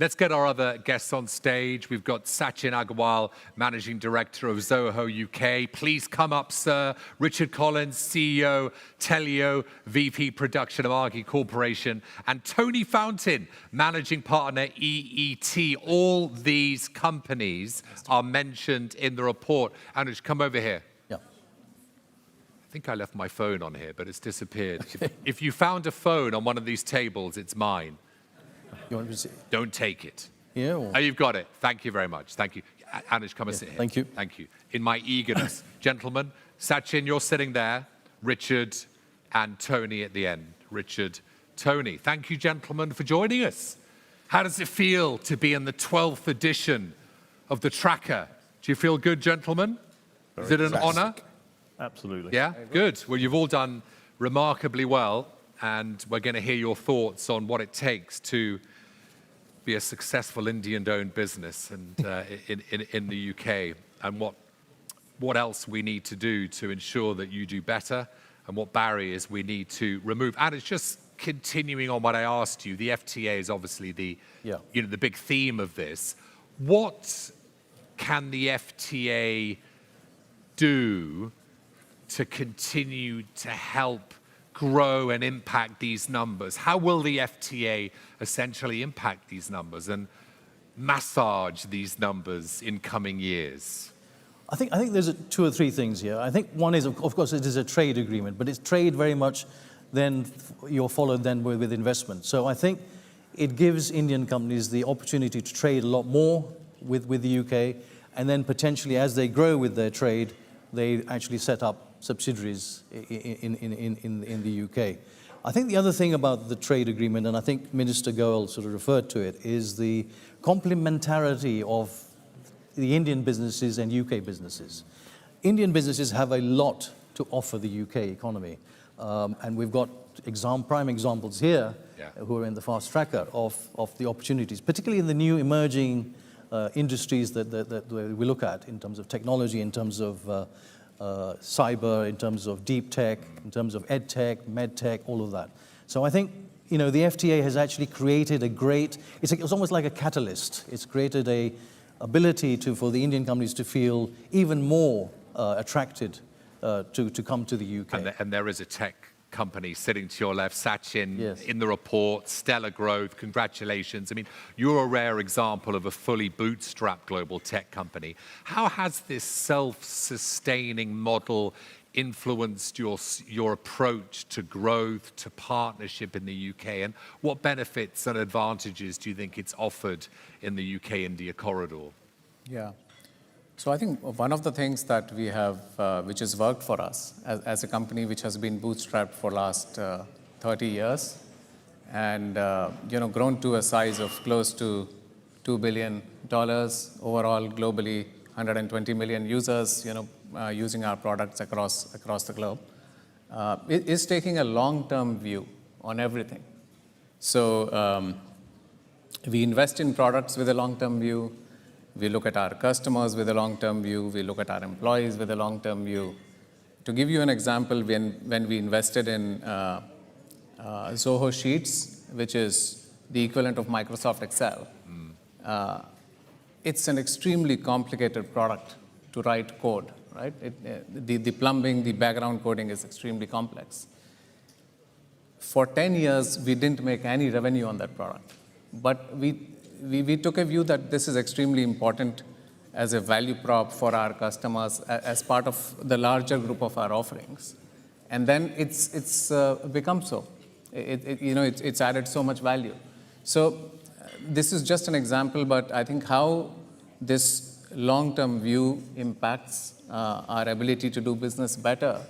Let's get our other guests on stage. We've got Sachin Agrawal, Managing Director of Zoho UK. Please come up, sir. Richard Collins, CEO, Telio, VP Production of Amagi Corporation, and Tony Fountain, Managing Partner, EET. All these companies are mentioned in the report. Anuj, come over here. Yeah. I think I left my phone on here, but it's disappeared. If you found a phone on one of these tables, it's mine. You want me to see? Don't take it. Yeah. Or... Oh, you've got it. Thank you very much. Thank you. Anuj, come and sit here. Thank you. Thank you. In my eagerness. Gentlemen, Sachin, you're sitting there. Richard and Tony at the end. Richard, Tony. Thank you, gentlemen, for joining us. How does it feel to be in the 12th edition of the Tracker? Do you feel good, gentlemen? Is it an honor? Absolutely. Yeah? Good. Well, you've all done remarkably well, and we're going to hear your thoughts on what it takes to be a successful Indian-owned business and in the UK, and what else we need to do to ensure that you do better, and what barriers we need to remove. And it's just continuing on what I asked you. The FTA is obviously the big theme of this. What can the FTA do to continue to help grow and impact these numbers? How will the FTA essentially impact these numbers and massage these numbers in coming years? I think there's two or three things here. I think one is, of course, it is a trade agreement, but it's trade very much then you're followed then with investment. So I think it gives Indian companies the opportunity to trade a lot more with the UK, and then potentially as they grow with their trade, they actually set up subsidiaries in the UK. I think the other thing about the trade agreement, and I think Minister Goel sort of referred to it, is the complementarity of the Indian businesses and UK businesses. Indian businesses have a lot to offer the UK economy, and we've got prime examples here who are in the fast tracker of the opportunities, particularly in the new emerging industries that we look at in terms of technology, in terms of cyber, in terms of deep tech, in terms of ed tech, med tech, all of that. So I think the FTA has actually created a great. It's almost like a catalyst. It's created a ability for the Indian companies to feel even more attracted to come to the UK. And there is a tech company sitting to your left, Sachin, yes, in the report, stellar growth, congratulations. I mean, you're a rare example of a fully bootstrapped global tech company. How has this self-sustaining model influenced your approach to growth, to partnership in the UK, and what benefits and advantages do you think it's offered in the UK-India corridor? Yeah. So I think one of the things that we have, which has worked for us as a company which has been bootstrapped for last 30 years and grown to a size of close to $2 billion overall globally, 120 million users, using our products across the globe, is taking a long-term view on everything. So we invest in products with a long-term view. We look at our customers with a long-term view. We look at our employees with a long-term view. To give you an example, when we invested in Zoho Sheets, which is the equivalent of Microsoft Excel, it's an extremely complicated product to write code, right? The plumbing, the background coding is extremely complex. For 10 years, we didn't make any revenue on that product. But we took a view that this is extremely important as a value prop for our customers as part of the larger group of our offerings. And then it's become so. It's added so much value. So this is just an example, but I think how this long-term view impacts our ability to do business better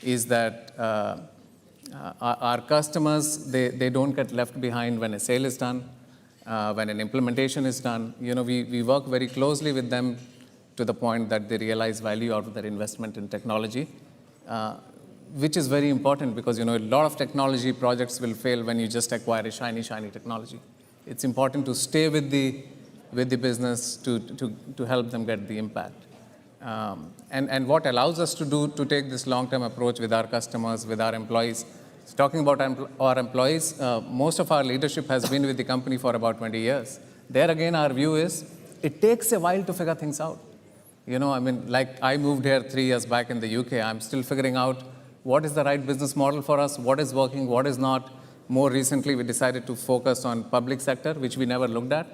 is that our customers, they don't get left behind when a sale is done. When an implementation is done, we work very closely with them to the point that they realize value out of their investment in technology, which is very important because, a lot of technology projects will fail when you just acquire a shiny technology. It's important to stay with the business to help them get the impact. And what allows us to take this long-term approach with our customers, with our employees. Talking about our employees, most of our leadership has been with the company for about 20 years. There again, our view is it takes a while to figure things out. I mean, like I moved here 3 years back in the UK. I'm still figuring out what is the right business model for us, what is working, what is not. More recently, we decided to focus on public sector, which we never looked at.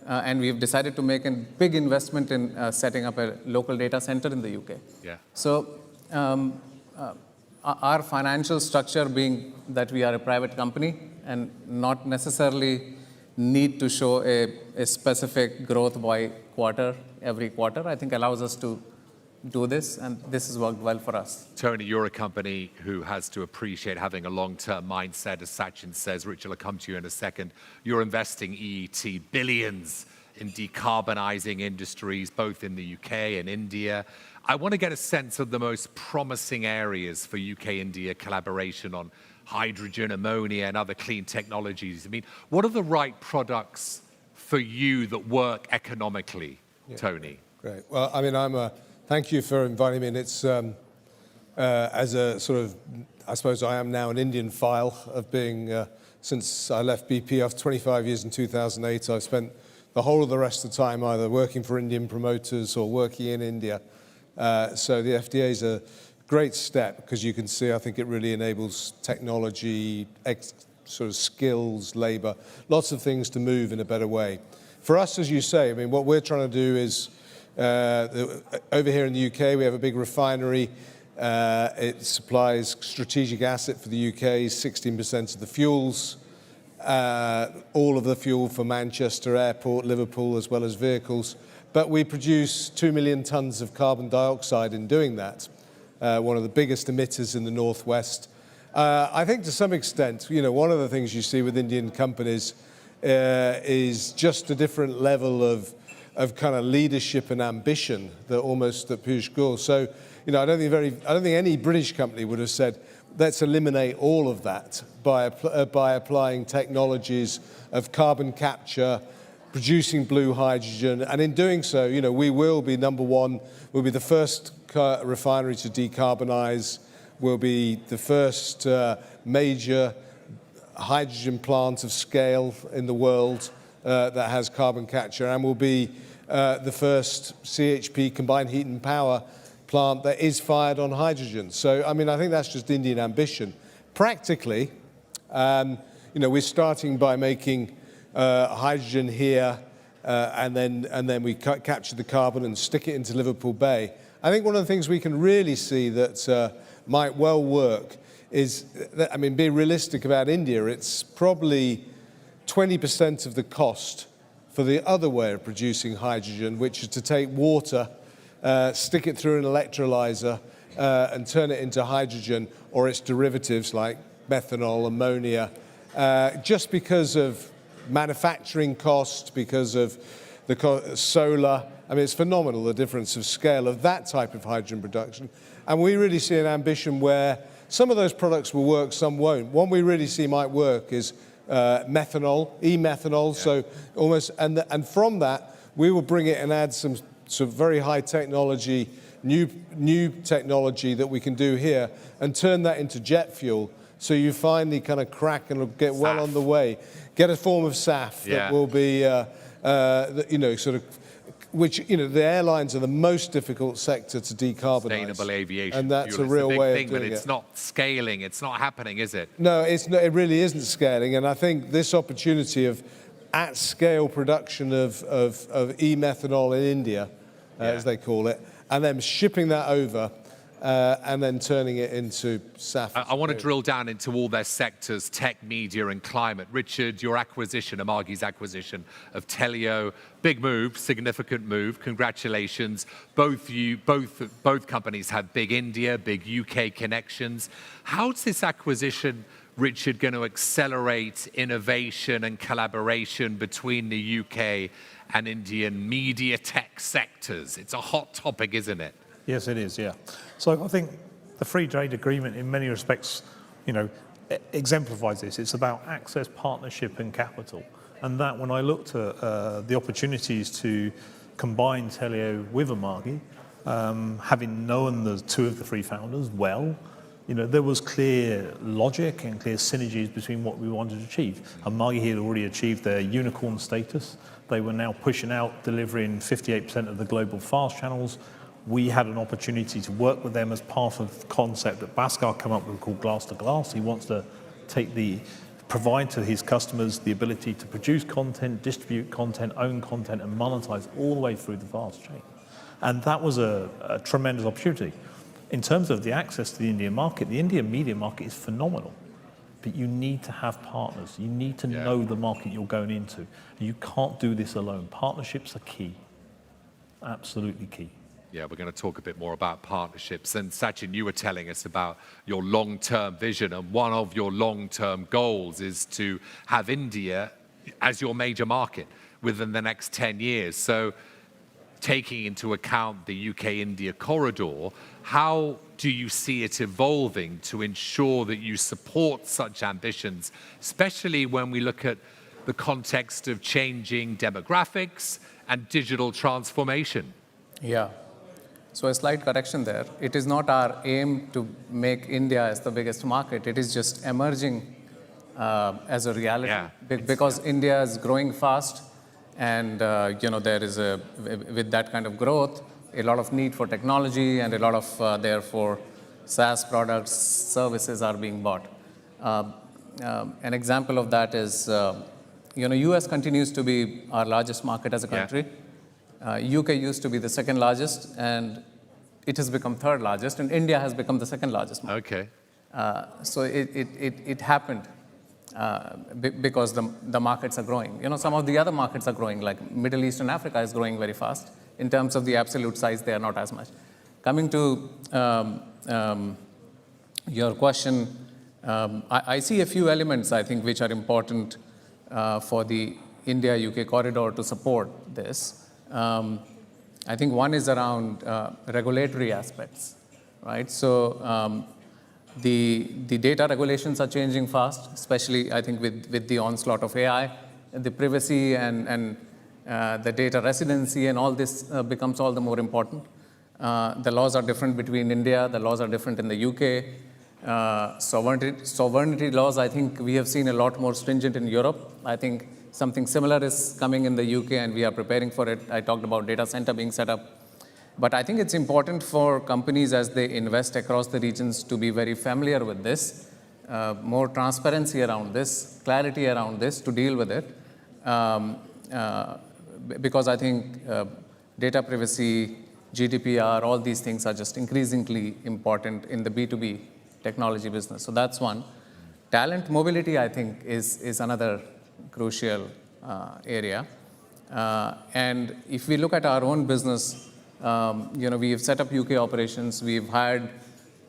And we've decided to make a big investment in setting up a local data center in the UK. Yeah. So our financial structure being that we are a private company and not necessarily need to show a specific growth by quarter, every quarter, I think allows us to do this, and this has worked well for us. Tony, you're a company who has to appreciate having a long-term mindset, as Sachin says. Richard will come to you in a second. You're investing EET billions in decarbonizing industries, both in the UK and India. I want to get a sense of the most promising areas for UK-India collaboration on hydrogen, ammonia, and other clean technologies. I mean, what are the right products for you that work economically, Tony? Great. Well, I mean, thank you for inviting me. And it's as a sort of, I suppose I am now an Indian file of being, since I left BP after 25 years in 2008, I've spent the whole of the rest of the time either working for Indian promoters or working in India. So the FDA is a great step because you can see, I think it really enables technology, sort of skills, labor, lots of things to move in a better way. For us, as you say, I mean, what we're trying to do is, over here in the UK, we have a big refinery. It supplies strategic asset for the UK, 16% of the fuels, all of the fuel for Manchester Airport, Liverpool, as well as vehicles. But we produce 2 million tons of carbon dioxide in doing that, one of the biggest emitters in the Northwest. I think to some extent, one of the things you see with Indian companies is just a different level of kind of leadership and ambition that Piyush Goyal. So, I don't think any British company would have said, let's eliminate all of that by applying technologies of carbon capture, producing blue hydrogen, and in doing so, we will be number one. We'll be the first refinery to decarbonize. We'll be the first major hydrogen plant of scale in the world that has carbon capture, and we'll be the first CHP, combined heat and power plant that is fired on hydrogen. So, I mean, I think that's just Indian ambition. Practically, we're starting by making hydrogen here, and then we capture the carbon and stick it into Liverpool Bay. I think one of the things we can really see that might well work is that, I mean, being realistic about India, it's probably 20% of the cost for the other way of producing hydrogen, which is to take water, stick it through an electrolyzer, and turn it into hydrogen or its derivatives like methanol, ammonia, just because of manufacturing costs, because of the solar. I mean, it's phenomenal, the difference of scale of that type of hydrogen production. And we really see an ambition where some of those products will work, some won't. One we really see might work is methanol, e-methanol. Yeah. So almost, and from that, we will bring it and add some very high technology, new technology that we can do here and turn that into jet fuel. So you finally kind of crack and get well on the way. Get a form of SAF that will be, which, the airlines are the most difficult sector to decarbonize. Sustainable aviation. And that's a real way of doing it. But it's not scaling. It's not happening, is it? No, it's not, it really isn't scaling. And I think this opportunity of at-scale production of e-methanol in India, as they call it, and then shipping that over, and then turning it into SAF. I want to drill down into all their sectors, tech, media, and climate. Richard, your acquisition, Amagi's acquisition of Telio, big move, significant move. Congratulations. Both companies have big India, big UK connections. How's this acquisition, Richard, going to accelerate innovation and collaboration between the UK and Indian media tech sectors? It's a hot topic, isn't it? Yes, it is, yeah. So I think the free trade agreement in many respects, exemplifies this. It's about access, partnership and capital. And that when I looked at the opportunities to combine Telio with Amagi, having known the two of the three founders well, there was clear logic and clear synergies between what we wanted to achieve. Amagi had already achieved their unicorn status. They were now pushing out, delivering 58% of the global fast channels. We had an opportunity to work with them as part of the concept that Bhaskar came up with called glass to glass. He wants to provide to his customers the ability to produce content, distribute content, own content, and monetize all the way through the fast chain. And that was a tremendous opportunity. In terms of the access to the Indian market, the Indian media market is phenomenal. But you need to have partners. You need to know the market you're going into. You can't do this alone. Partnerships are key. Absolutely key. Yeah, we're going to talk a bit more about partnerships. And Sachin, you were telling us about your long-term vision, and one of your long-term goals is to have India as your major market within the next 10 years. So taking into account the UK-India corridor, how do you see it evolving to ensure that you support such ambitions, especially when we look at the context of changing demographics and digital transformation? Yeah. So a slight correction there. It is not our aim to make India as the biggest market. It is just emerging as a reality because India is growing fast, and there is with that kind of growth, a lot of need for technology and a lot of therefore SaaS products, services are being bought. An example of that is, US continues to be our largest market as a country. UK used to be the second largest, and it has become third largest, and India has become the second largest market. Okay. So it happened because the markets are growing. Some of the other markets are growing, like Middle East and Africa is growing very fast. In terms of the absolute size, they are not as much. Coming to your question, I see a few elements, I think, which are important for the India-UK corridor to support this. I think one is around regulatory aspects, right? So the data regulations are changing fast, especially, I think, with the onslaught of AI. The privacy and the data residency and all this becomes all the more important. The laws are different between India. The laws are different in the UK. Sovereignty laws, I think we have seen a lot more stringent in Europe. I think something similar is coming in the UK, and we are preparing for it. I talked about data center being set up. But I think it's important for companies as they invest across the regions to be very familiar with this, more transparency around this, clarity around this to deal with it. Because I think data privacy, GDPR, all these things are just increasingly important in the B2B technology business. So that's one. Talent mobility, I think, is another crucial area. And if we look at our own business, we have set up UK operations. We've hired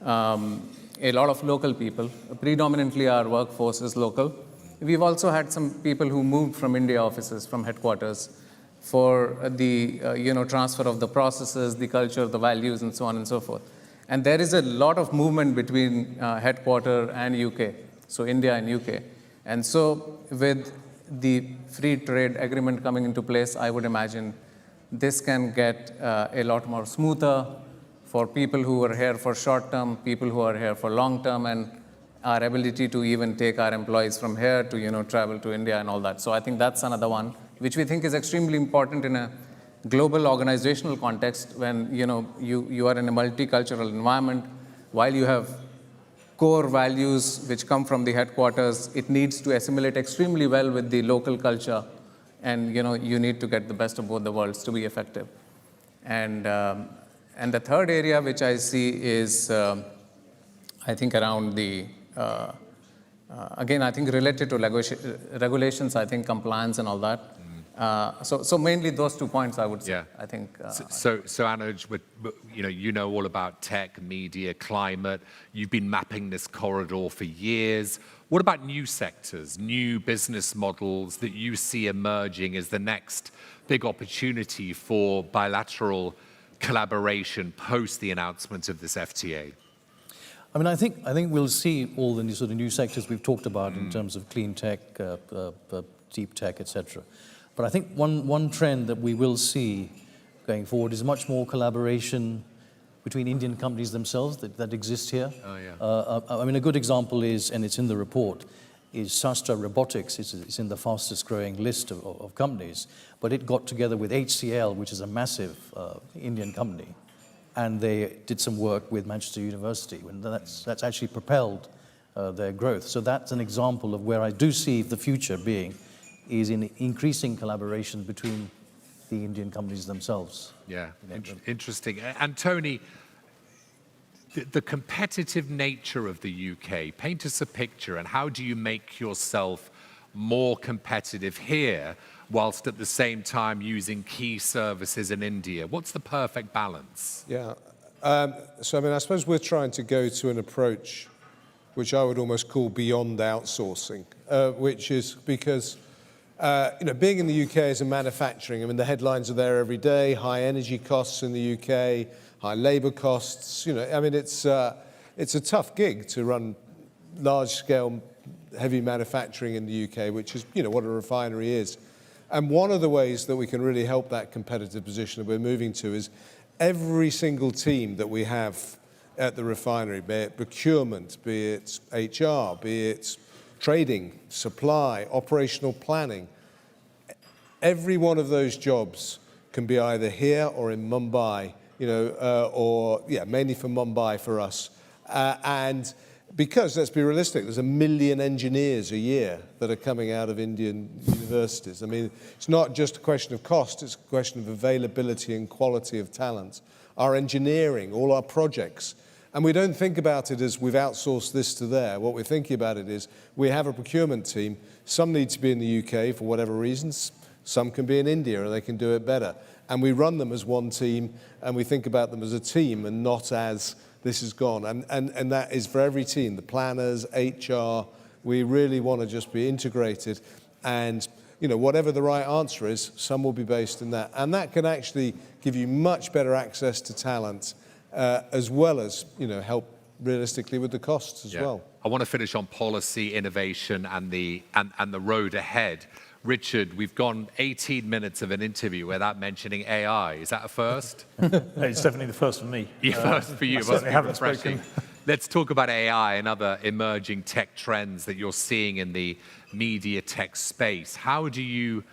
a lot of local people. Predominantly, our workforce is local. We've also had some people who moved from India offices, from headquarters, for the transfer of the processes, the culture, the values, and so on and so forth. And there is a lot of movement between headquarter and UK, so India and UK. And so with the free trade agreement coming into place, I would imagine this can get a lot more smoother for people who are here for short term, people who are here for long term, and our ability to even take our employees from here to travel to India and all that. So I think that's another one, which we think is extremely important in a global organizational context when you are in a multicultural environment. While you have core values which come from the headquarters, it needs to assimilate extremely well with the local culture, and you need to get the best of both the worlds to be effective. And the third area which I see is, I think, around the again, I think related to regulations, I think compliance and all that. So mainly those 2 points, I would say. Yeah. I think. So Anuj, you know all about tech, media, climate. You've been mapping this corridor for years. What about new sectors, new business models that you see emerging as the next big opportunity for bilateral collaboration post the announcement of this FTA? I mean, I think we'll see all the sort of new sectors we've talked about in terms of clean tech, deep tech, etc. But I think one trend that we will see going forward is much more collaboration between Indian companies themselves that exist here. Oh, yeah. I mean, a good example is, and it's in the report, is Sastra Robotics. It's in the fastest growing list of companies, but it got together with HCL, which is a massive Indian company, and they did some work with Manchester University, and that's actually propelled their growth. So that's an example of where I do see the future being, is in increasing collaboration between the Indian companies themselves. Yeah, interesting. And Tony, the competitive nature of the UK, paint us a picture, and how do you make yourself more competitive here whilst at the same time using key services in India? What's the perfect balance? Yeah. So, I mean, I suppose we're trying to go to an approach which I would almost call beyond outsourcing, which is because, being in the UK as a manufacturing, I mean, the headlines are there every day, high energy costs in the UK, high labor costs, I mean, it's a tough gig to run large-scale heavy manufacturing in the UK, which is, what a refinery is. And one of the ways that we can really help that competitive position that we're moving to is every single team that we have at the refinery, be it procurement, be it HR, be it trading, supply, operational planning, every one of those jobs can be either here or in Mumbai, mainly for Mumbai for us. And because, let's be realistic, there's 1 million engineers a year that are coming out of Indian universities. I mean, it's not just a question of cost, it's a question of availability and quality of talent. Our engineering, all our projects. And we don't think about it as we've outsourced this to there. What we're thinking about it is we have a procurement team. Some need to be in the UK for whatever reasons. Some can be in India and they can do it better. And we run them as one team and we think about them as a team and not as this is gone. And that is for every team, the planners, HR. We really want to just be integrated. And, whatever the right answer is, some will be based in that. And that can actually give you much better access to talent, as well as, help realistically with the costs as well. I want to finish on policy, innovation, and the road ahead. Richard, we've gone 18 minutes of an interview without mentioning AI. Is that a first? It's definitely the first for me. Yeah, first for you. I certainly haven't Refreshing. Let's talk about AI and other emerging tech trends that you're seeing in the media tech space. How do you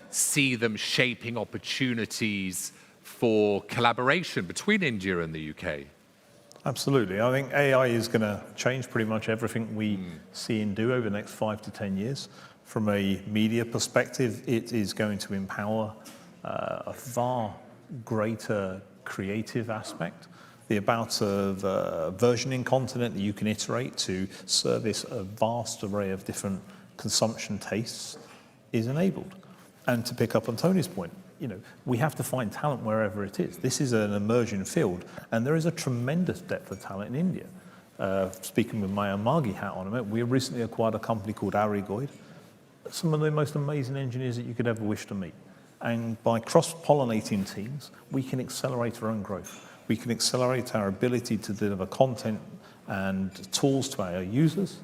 see them shaping opportunities for collaboration between India and the UK? Absolutely. I think AI is going to change pretty much everything we see and do over the next 5 to 10 years. From a media perspective, it is going to empower a far greater creative aspect. The amount of versioning content that you can iterate to service a vast array of different consumption tastes is enabled. And to pick up on Tony's point, we have to find talent wherever it is. This is an emerging field, and there is a tremendous depth of talent in India. Speaking with my Amagi hat on, we recently acquired a company called Agrawal. Some of the most amazing engineers that you could ever wish to meet. And by cross-pollinating teams, we can accelerate our own growth. We can accelerate our ability to deliver content and tools to our users.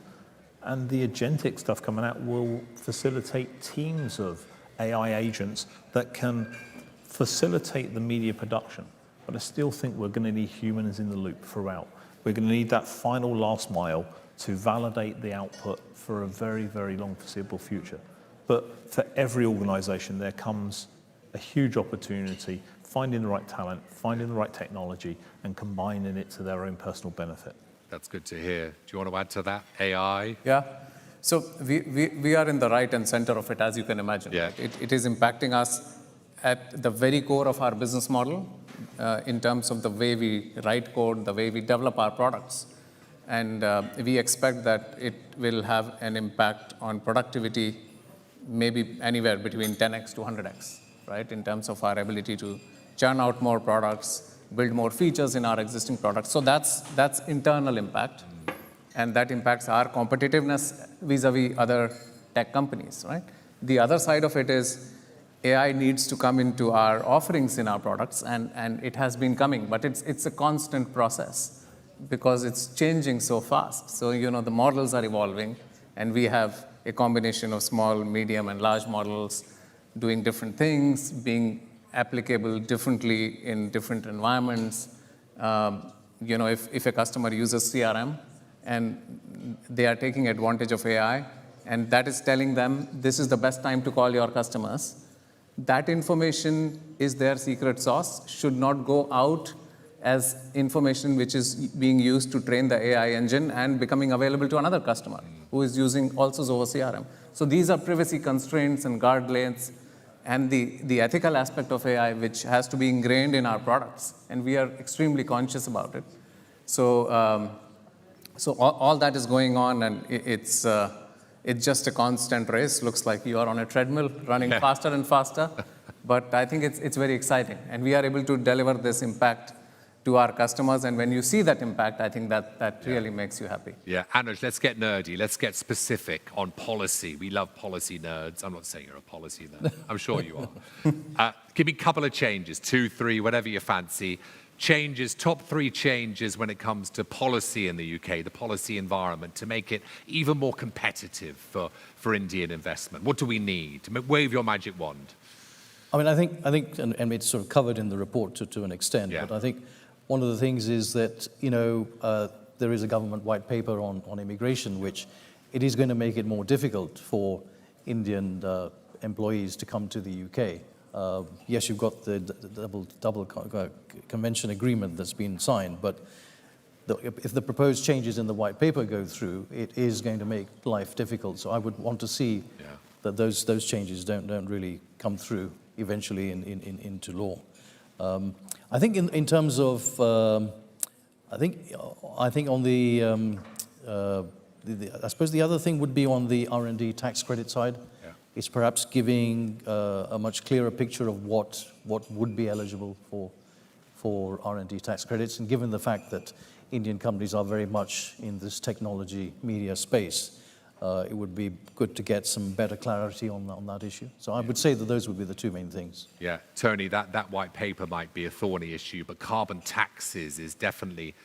And the agentic stuff coming out will facilitate teams of AI agents that can facilitate the media production. But I still think we're going to need humans in the loop throughout. We're going to need that final last mile to validate the output for a very, very long foreseeable future. But for every organization, there comes a huge opportunity, finding the right talent, finding the right technology, and combining it to their own personal benefit. That's good to hear. Do you want to add to that? AI? Yeah. So we are in the right and center of it, as you can imagine. Yeah. It is impacting us at the very core of our business model in terms of the way we write code, the way we develop our products. And we expect that it will have an impact on productivity, maybe anywhere between 10x to 100x, right? In terms of our ability to churn out more products, build more features in our existing products. So that's internal impact. And that impacts our competitiveness vis-a-vis other tech companies, right? The other side of it is AI needs to come into our offerings in our products, and it has been coming, but it's a constant process because it's changing so fast. So, the models are evolving, and we have a combination of small, medium, and large models doing different things, being applicable differently in different environments. If a customer uses CRM and they are taking advantage of AI, and that is telling them this is the best time to call your customers, that information is their secret sauce, should not go out as information which is being used to train the AI engine and becoming available to another customer who is using also Zoho CRM. So these are privacy constraints and guardrails and the ethical aspect of AI, which has to be ingrained in our products, and we are extremely conscious about it. So, all that is going on, and it's just a constant race. Looks like you are on a treadmill running faster and faster, but I think it's very exciting, and we are able to deliver this impact to our customers, and when you see that impact, I think that really makes you happy. Yeah, Anuj, let's get nerdy. Let's get specific on policy. We love policy nerds. I'm not saying you're a policy nerd. I'm sure you are. Give me a couple of changes, 2, 3, whatever you fancy. Changes, top 3 changes when it comes to policy in the UK, the policy environment, to make it even more competitive for Indian investment. What do we need? Wave your magic wand. I mean, I think, and it's sort of covered in the report to an extent, but I think one of the things is that, there is a government white paper on immigration, which it is going to make it more difficult for Indian employees to come to the UK. Yes, you've got the double convention agreement that's been signed, but if the proposed changes in the white paper go through, it is going to make life difficult. So I would want to see that those changes don't really come through eventually into law. I think in terms of, I think on I suppose the other thing would be on the R&D tax credit side. It's perhaps giving a much clearer picture of what would be eligible for R&D tax credits, and given the fact that Indian companies are very much in this technology media space, it would be good to get some better clarity on that issue. So I would say that those would be the 2 main things. Yeah, Tony, that white paper might be a thorny issue, but carbon taxes is definitely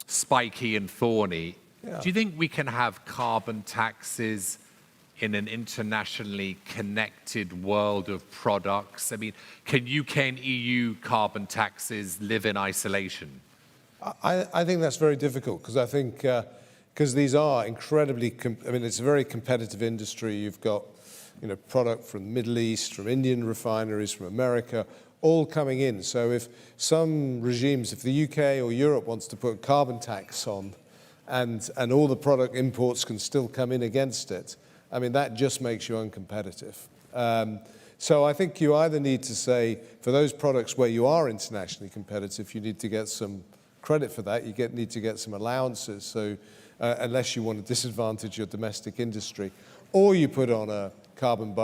spiky and thorny. Yeah. Do you think we can have carbon taxes in an internationally connected world of products? I mean, can UK and EU carbon taxes live in isolation? I think that's very difficult, because I think because these are incredibly, it's a very competitive industry. You've got, product from the Middle East, from Indian refineries, from America, all coming in. So if some regimes, if the UK or Europe wants to put carbon tax on, and all the product imports can still come in against it, that just makes you uncompetitive. So I think you either need to say, for those products where you are internationally competitive, you need to get some credit for that. You need to get some allowances. So unless you want to disadvantage your domestic industry, or you put on a carbon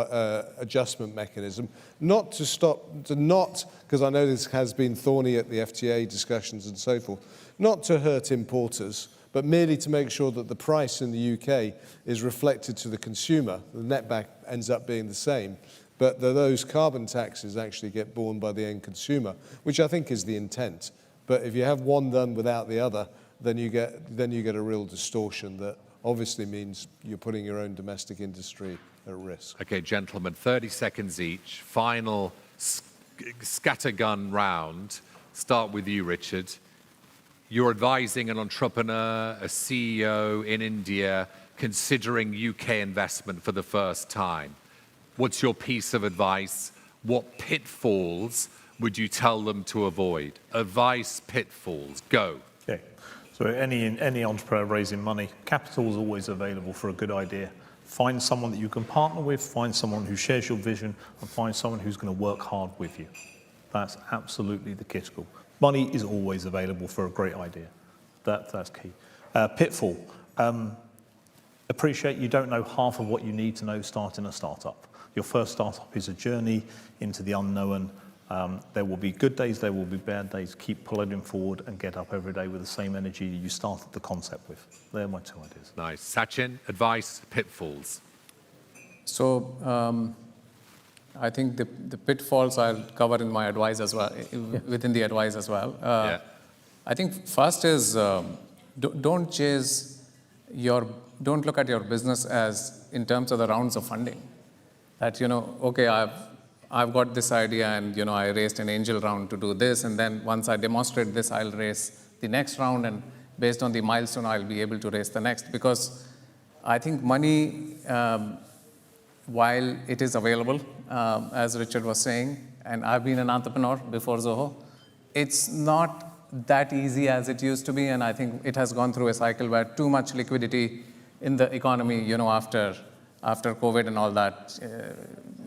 adjustment mechanism, because I know this has been thorny at the FTA discussions and so forth, not to hurt importers, but merely to make sure that the price in the UK is reflected to the consumer. The netback ends up being the same, but those carbon taxes actually get borne by the end consumer, which I think is the intent. But if you have one done without the other, then you get a real distortion that obviously means you're putting your own domestic industry at risk. Okay, gentlemen, 30 seconds each. Final scattergun round. Start with you, Richard. You're advising an entrepreneur, a CEO in India, considering UK investment for the first time. What's your piece of advice? What pitfalls would you tell them to avoid? Advice, pitfalls, go. Okay. So any entrepreneur raising money, capital is always available for a good idea. Find someone that you can partner with, find someone who shares your vision, and find someone who's going to work hard with you. That's absolutely the critical. Money is always available for a great idea. That's key. Pitfall. Appreciate you don't know half of what you need to know starting a startup. Your first startup is a journey into the unknown. There will be good days, there will be bad days. Keep pulling forward and get up every day with the same energy you started the concept with. They're my 2 ideas. Nice. Sachin, advice, pitfalls. So I think the pitfalls I'll cover in my advice as well, within the advice as well. I think first is don't look at your business as in terms of the rounds of funding. That, okay, I've got this idea and, I raised an angel round to do this, and then once I demonstrate this, I'll raise the next round, and based on the milestone, I'll be able to raise the next. Because I think money, while it is available, as Richard was saying, and I've been an entrepreneur before Zoho, it's not that easy as it used to be, and I think it has gone through a cycle where too much liquidity in the economy, after COVID and all that,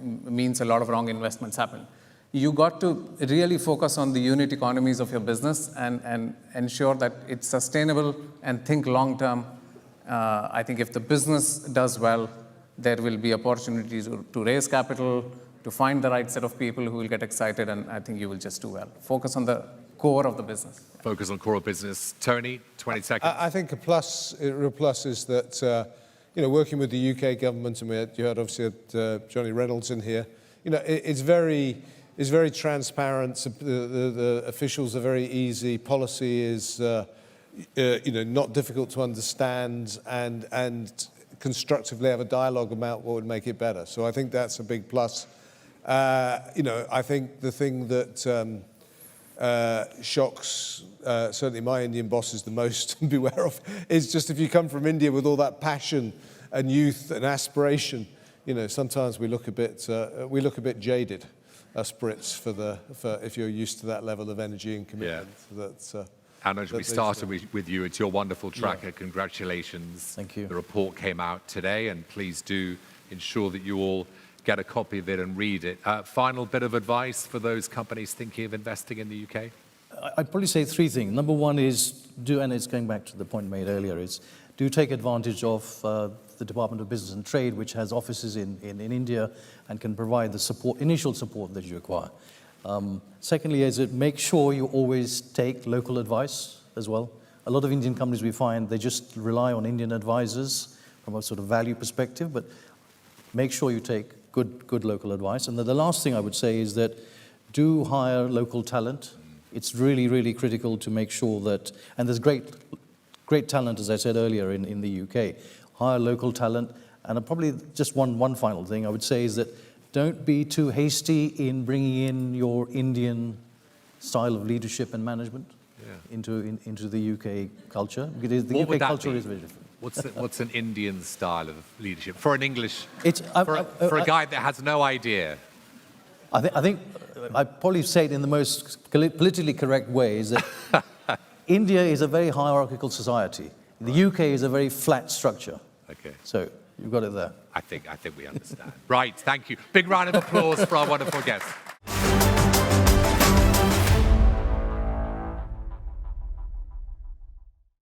means a lot of wrong investments happen. You got to really focus on the unit economies of your business and ensure that it's sustainable and think long term. I think if the business does well, there will be opportunities to raise capital, to find the right set of people who will get excited, and I think you will just do well. Focus on the core of the business. Focus on core of business. Tony, 20 seconds. I think a real plus is that, working with the UK government, and you heard obviously Johnny Reynolds in here, it's very transparent. The officials are very easy. Policy is, not difficult to understand, and constructively have a dialogue about what would make it better. So I think that's a big plus. I think the thing that shocks certainly my Indian bosses the most and beware of is just if you come from India with all that passion and youth and aspiration, sometimes we look a bit jaded, us Brits, for if you're used to that level of energy and commitment. Yeah. Anuj, we started with you. It's your wonderful tracker. Yeah. Congratulations. Thank you. The report came out today, and please do ensure that you all get a copy of it and read it. Final bit of advice for those companies thinking of investing in the UK? I'd probably say three things. Number one is and it's going back to the point made earlier, is do take advantage of the Department of Business and Trade, which has offices in India and can provide the initial support that you require. Secondly, is make sure you always take local advice as well. A lot of Indian companies we find, they just rely on Indian advisors from a sort of value perspective, but make sure you take good local advice. And then the last thing I would say is that do hire local talent. It's really, really critical to make sure that, and there's great talent, as I said earlier, in the UK. Hire local talent. And probably just one final thing I would say is that don't be too hasty in bringing in your Indian style of leadership and management into the UK culture. Because the UK culture is very different. What's an Indian style of leadership for an English, for a guy that has no idea? I think I'd probably say it in the most politically correct way, is that India is a very hierarchical society. The UK is a very flat structure. Okay. So you've got it there. I think we understand. Right, thank you. Big round of applause for our wonderful guests.